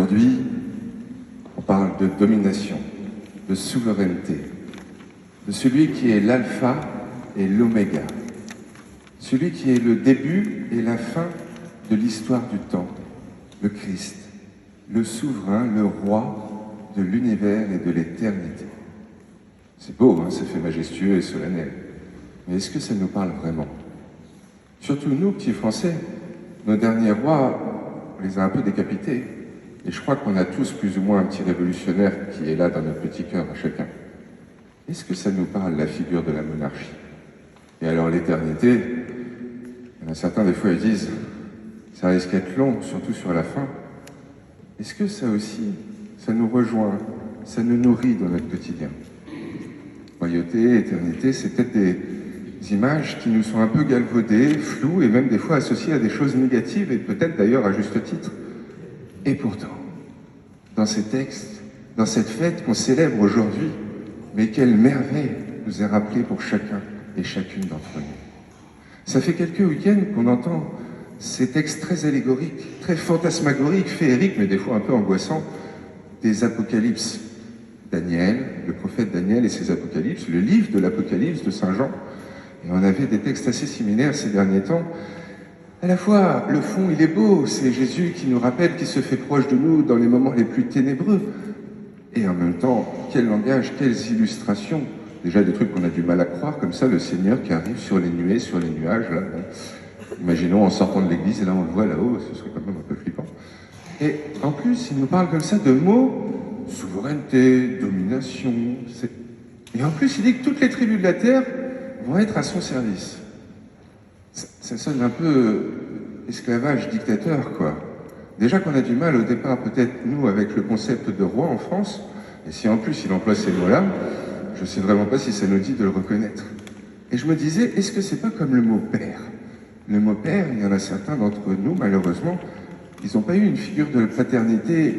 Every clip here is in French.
Aujourd'hui, on parle de domination, de souveraineté, de celui qui est l'alpha et l'oméga, celui qui est le début et la fin de l'histoire du temps, le Christ, le souverain, le roi de l'univers et de l'éternité. C'est beau, hein, ça fait majestueux et solennel. Mais est-ce que ça nous parle vraiment? Surtout nous, petits Français, nos derniers rois, on les a un peu décapités. Et je crois qu'on a tous plus ou moins un petit révolutionnaire qui est là dans notre petit cœur à chacun. Est-ce que ça nous parle, la figure de la monarchie? Et alors l'éternité, il y en a certains des fois ils disent, ça risque d'être long, surtout sur la fin. Est-ce que ça aussi, ça nous rejoint, ça nous nourrit dans notre quotidien? Royauté, éternité, c'est peut-être des images qui nous sont un peu galvaudées, floues et même des fois associées à des choses négatives et peut-être d'ailleurs à juste titre. Et pourtant, dans ces textes, dans cette fête qu'on célèbre aujourd'hui, mais quelle merveille nous est rappelée pour chacun et chacune d'entre nous. Ça fait quelques week-ends qu'on entend ces textes très allégoriques, très fantasmagoriques, féeriques, mais des fois un peu angoissants, des apocalypses. Daniel, le prophète Daniel et ses apocalypses, le livre de l'Apocalypse de Saint Jean. Et on avait des textes assez similaires ces derniers temps. À la fois, le fond, il est beau, c'est Jésus qui nous rappelle qu'il se fait proche de nous dans les moments les plus ténébreux. Et en même temps, quel langage, quelles illustrations. Déjà des trucs qu'on a du mal à croire, comme ça, le Seigneur qui arrive sur les nuées, sur les nuages. Là. Imaginons en sortant de l'église, et là on le voit là-haut, ce serait quand même un peu flippant. Et en plus, il nous parle comme ça de mots, souveraineté, domination. Et en plus, il dit que toutes les tribus de la terre vont être à son service. Ça sonne un peu esclavage dictateur, quoi. Déjà qu'on a du mal au départ, peut-être nous, avec le concept de roi en France, et si en plus il emploie ces mots-là, je ne sais vraiment pas si ça nous dit de le reconnaître. Et je me disais, est-ce que c'est pas comme le mot père? Le mot père, il y en a certains d'entre nous, malheureusement, ils n'ont pas eu une figure de paternité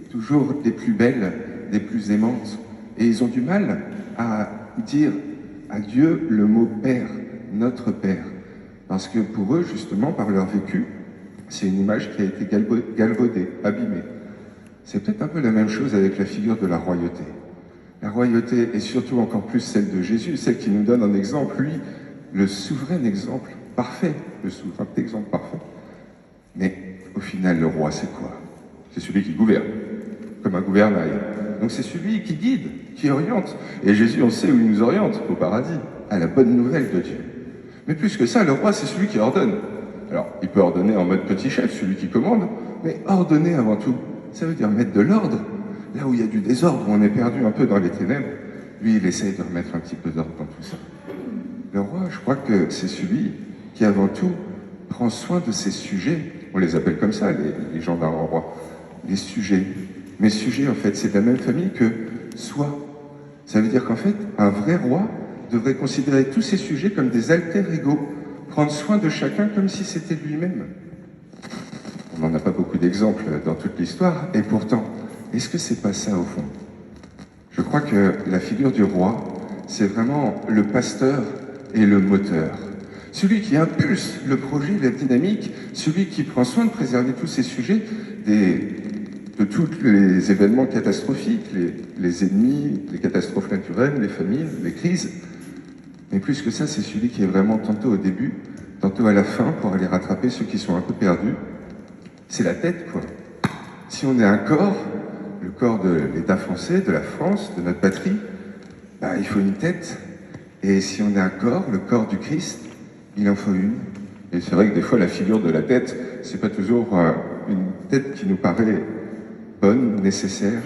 toujours des plus belles, des plus aimantes. Et ils ont du mal à dire à Dieu le mot père, notre père. Parce que pour eux, justement, par leur vécu, c'est une image qui a été galvaudée, abîmée. C'est peut-être un peu la même chose avec la figure de la royauté. La royauté, et surtout encore plus celle de Jésus, celle qui nous donne un exemple, lui, le souverain exemple parfait, le souverain exemple parfait. Mais au final, le roi, c'est quoi? C'est celui qui gouverne, comme un gouvernail. Donc c'est celui qui guide, qui oriente. Et Jésus, on sait où il nous oriente, au paradis, à la bonne nouvelle de Dieu. Mais plus que ça, le roi, c'est celui qui ordonne. Alors, il peut ordonner en mode petit chef, celui qui commande, mais ordonner avant tout, ça veut dire mettre de l'ordre. Là où il y a du désordre, où on est perdu un peu dans les ténèbres, lui, il essaye de remettre un petit peu d'ordre dans tout ça. Le roi, je crois que c'est celui qui, avant tout, prend soin de ses sujets. On les appelle comme ça, les gens d'un roi. Les sujets. Mais sujets, en fait, c'est de la même famille que soi. Ça veut dire qu'en fait, un vrai roi devrait considérer tous ses sujets comme des alter-ego, prendre soin de chacun comme si c'était lui-même. On n'en a pas beaucoup d'exemples dans toute l'histoire, et pourtant, est-ce que c'est pas ça au fond? Je crois que la figure du roi, c'est vraiment le pasteur et le moteur. Celui qui impulse le projet, la dynamique, celui qui prend soin de préserver tous ces sujets de tous les événements catastrophiques, les ennemis, les catastrophes naturelles, les famines, les crises. Mais plus que ça, c'est celui qui est vraiment tantôt au début, tantôt à la fin pour aller rattraper ceux qui sont un peu perdus. C'est la tête, quoi. Si on est un corps, le corps de l'État français, de la France, de notre patrie, bah, il faut une tête. Et si on est un corps, le corps du Christ, il en faut une. Et c'est vrai que des fois, la figure de la tête, c'est pas toujours une tête qui nous paraît bonne, nécessaire.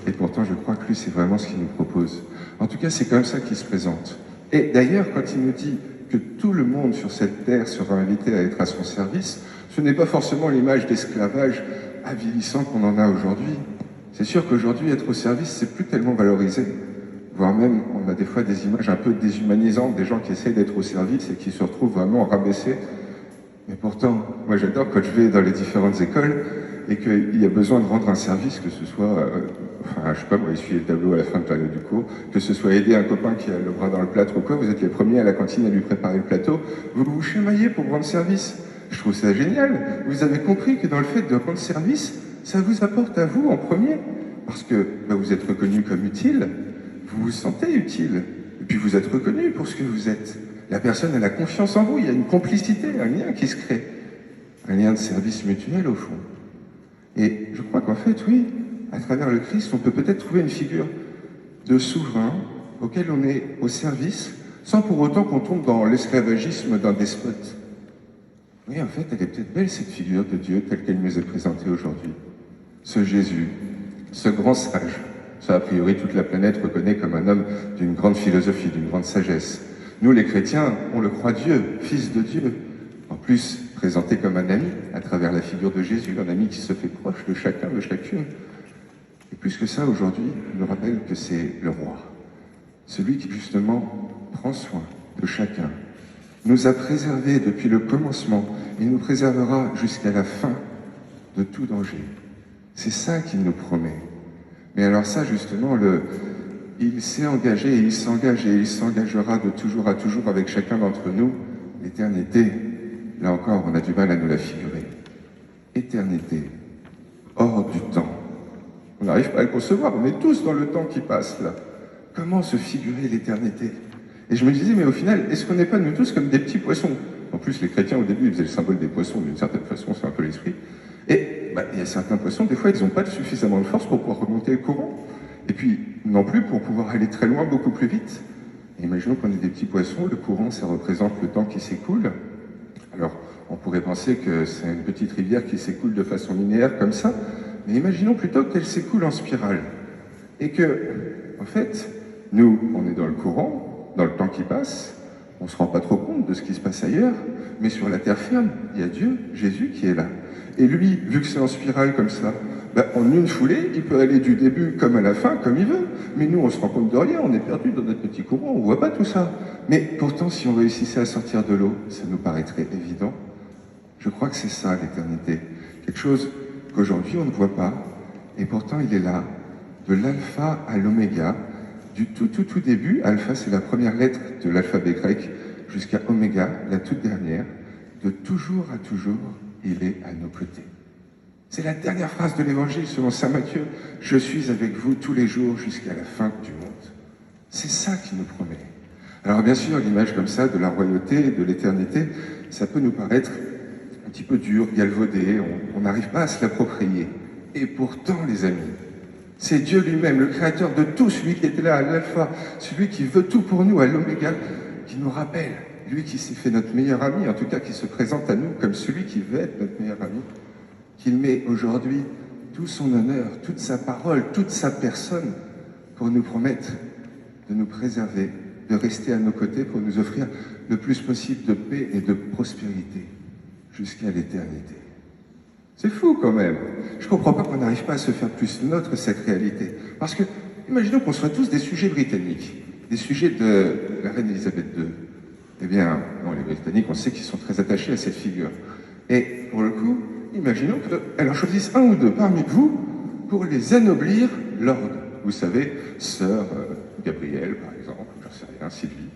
Et pourtant, je crois que lui, c'est vraiment ce qu'il nous propose. En tout cas, c'est comme ça qu'il se présente. Et d'ailleurs, quand il nous dit que tout le monde sur cette terre sera invité à être à son service, ce n'est pas forcément l'image d'esclavage avilissant qu'on en a aujourd'hui. C'est sûr qu'aujourd'hui, être au service, c'est plus tellement valorisé. Voire même, on a des fois des images un peu déshumanisantes, des gens qui essayent d'être au service et qui se retrouvent vraiment rabaissés. Mais pourtant, moi j'adore quand je vais dans les différentes écoles et qu'il y a besoin de rendre un service, que ce soit, je sais pas moi, essuyer le tableau à la fin de période du cours, que ce soit aider un copain qui a le bras dans le plâtre ou quoi, vous êtes les premiers à la cantine à lui préparer le plateau, vous vous chamaillez pour rendre service. Je trouve ça génial. Vous avez compris que dans le fait de rendre service, ça vous apporte à vous en premier, parce que vous êtes reconnu comme utile, vous vous sentez utile, et puis vous êtes reconnu pour ce que vous êtes. La personne, elle a confiance en vous, il y a une complicité, un lien qui se crée, un lien de service mutuel au fond. Et je crois qu'en fait, oui, à travers le Christ, on peut peut-être trouver une figure de souverain auquel on est au service, sans pour autant qu'on tombe dans l'esclavagisme d'un despote. Oui, en fait, elle est peut-être belle, cette figure de Dieu telle qu'elle nous est présentée aujourd'hui. Ce Jésus, ce grand sage, ça a priori toute la planète reconnaît comme un homme d'une grande philosophie, d'une grande sagesse. Nous, les chrétiens, on le croit Dieu, fils de Dieu. En plus, présenté comme un ami à travers la figure de Jésus, un ami qui se fait proche de chacun, de chacune. Et plus que ça, aujourd'hui, il nous rappelle que c'est le roi. Celui qui, justement, prend soin de chacun, nous a préservés depuis le commencement et nous préservera jusqu'à la fin de tout danger. C'est ça qu'il nous promet. Mais alors ça, justement, il s'est engagé et il s'engage et il s'engagera de toujours à toujours avec chacun d'entre nous. L'éternité, là encore, on a du mal à nous la figurer. Éternité, hors du temps. On n'arrive pas à le concevoir, on est tous dans le temps qui passe là. Comment se figurer l'éternité? Et je me disais, mais au final, est-ce qu'on n'est pas nous tous comme des petits poissons? En plus, les chrétiens, au début, ils faisaient le symbole des poissons, d'une certaine façon, c'est un peu l'esprit. Et il y a certains poissons, des fois, ils n'ont pas suffisamment de force pour pouvoir remonter le courant. Et puis, non plus pour pouvoir aller très loin, beaucoup plus vite. Et imaginons qu'on est des petits poissons, le courant, ça représente le temps qui s'écoule. Alors, on pourrait penser que c'est une petite rivière qui s'écoule de façon linéaire, comme ça, mais imaginons plutôt qu'elle s'écoule en spirale. Et que, en fait, nous, on est dans le courant, dans le temps qui passe, on ne se rend pas trop compte de ce qui se passe ailleurs, mais sur la terre ferme, il y a Dieu, Jésus qui est là. Et lui, vu que c'est en spirale comme ça, en une foulée, il peut aller du début comme à la fin, comme il veut. Mais nous, on se rend compte de rien, on est perdu dans notre petit courant, on ne voit pas tout ça. Mais pourtant, si on réussissait à sortir de l'eau, ça nous paraîtrait évident. Je crois que c'est ça, l'éternité. Quelque chose qu'aujourd'hui, on ne voit pas, et pourtant, il est là, de l'alpha à l'oméga, du tout début. Alpha, c'est la première lettre de l'alphabet grec, jusqu'à oméga, la toute dernière. De toujours à toujours, il est à nos côtés. C'est la dernière phrase de l'Évangile selon saint Matthieu. Je suis avec vous tous les jours jusqu'à la fin du monde. C'est ça qu'il nous promet. Alors bien sûr, l'image comme ça de la royauté, de l'éternité, ça peut nous paraître un petit peu dur, galvaudé, on n'arrive pas à se l'approprier. Et pourtant, les amis, c'est Dieu lui-même, le créateur de tout, celui qui était là à l'alpha, celui qui veut tout pour nous à l'oméga, qui nous rappelle, lui qui s'est fait notre meilleur ami, en tout cas qui se présente à nous comme celui qui veut être notre meilleur ami, qu'il met aujourd'hui tout son honneur, toute sa parole, toute sa personne pour nous promettre de nous préserver, de rester à nos côtés pour nous offrir le plus possible de paix et de prospérité jusqu'à l'éternité. C'est fou quand même. Je ne comprends pas qu'on n'arrive pas à se faire plus nôtre cette réalité. Parce que, imaginons qu'on soit tous des sujets britanniques, des sujets de la reine Elisabeth II. Eh bien, non, les Britanniques, on sait qu'ils sont très attachés à cette figure. Et pour le coup, imaginons qu'elle en choisisse un ou deux parmi vous pour les anoblir l'ordre. Vous savez, sœur Gabrielle, par exemple, j'en sais rien, Sylvie.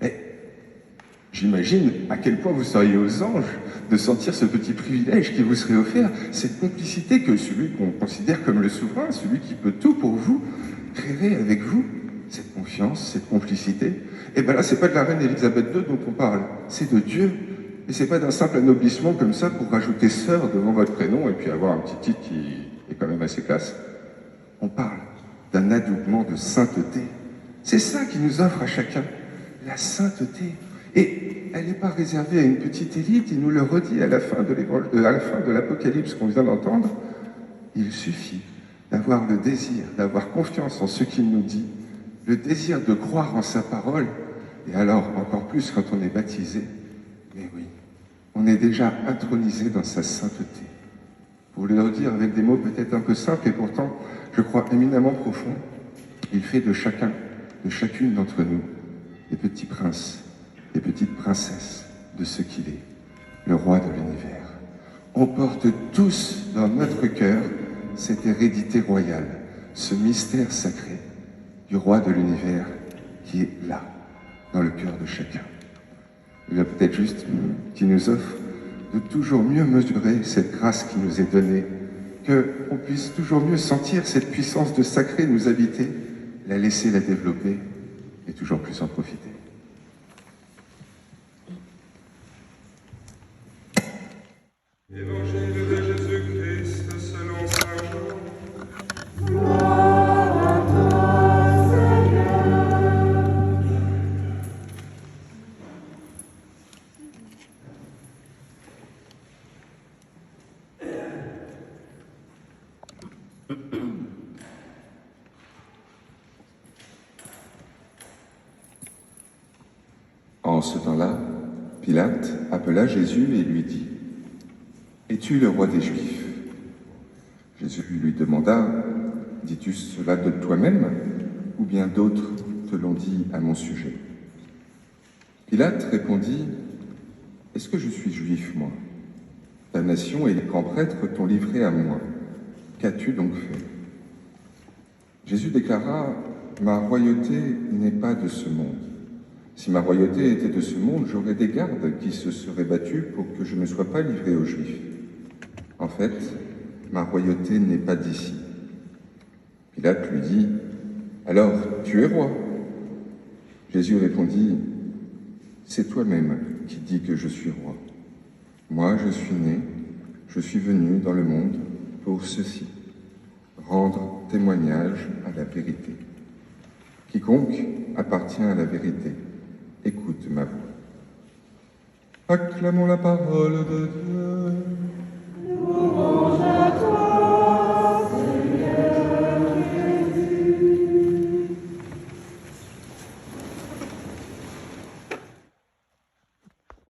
Et j'imagine à quel point vous seriez aux anges de sentir ce petit privilège qui vous serait offert, cette complicité que celui qu'on considère comme le souverain, celui qui peut tout pour vous, créerait avec vous cette confiance, cette complicité. Et bien là, c'est pas de la reine Elisabeth II dont on parle, c'est de Dieu. Et c'est pas d'un simple anoblissement comme ça pour rajouter sœur devant votre prénom et puis avoir un petit titre qui est quand même assez classe. On parle d'un adoubement de sainteté. C'est ça qui nous offre à chacun, la sainteté. Et elle n'est pas réservée à une petite élite, il nous le redit à la fin de l'Apocalypse qu'on vient d'entendre. Il suffit d'avoir le désir, d'avoir confiance en ce qu'il nous dit, le désir de croire en sa parole, et alors encore plus quand on est baptisé. Mais oui, on est déjà intronisé dans sa sainteté. Pour le redire avec des mots peut-être un peu simples et pourtant, je crois, éminemment profonds, il fait de chacun, de chacune d'entre nous, des petits princes, des petites princesses de ce qu'il est, le roi de l'univers. On porte tous dans notre cœur cette hérédité royale, ce mystère sacré du roi de l'univers qui est là, dans le cœur de chacun. Il y a peut-être juste qui nous offre de toujours mieux mesurer cette grâce qui nous est donnée, qu'on puisse toujours mieux sentir cette puissance de sacré nous habiter, la laisser la développer et toujours plus en profiter. Évangile de Jésus-Christ selon saint Jean. En ce temps-là, Pilate appela Jésus et lui dit : « Es-tu le roi des Juifs ? » Jésus lui demanda : « Dis-tu cela de toi-même, ou bien d'autres te l'ont dit à mon sujet ?» Pilate répondit : « Est-ce que je suis juif, moi ? Ta nation et les grands prêtres t'ont livré à moi. Qu'as-tu donc fait ? » Jésus déclara : « Ma royauté n'est pas de ce monde. Si ma royauté était de ce monde, j'aurais des gardes qui se seraient battus pour que je ne sois pas livré aux Juifs. En fait, ma royauté n'est pas d'ici. » Pilate lui dit : « Alors, tu es roi ? » Jésus répondit : « C'est toi-même qui dis que je suis roi. Moi, je suis né, je suis venu dans le monde pour ceci, rendre témoignage à la vérité. Quiconque appartient à la vérité, écoute ma voix. » Acclamons la parole de Dieu.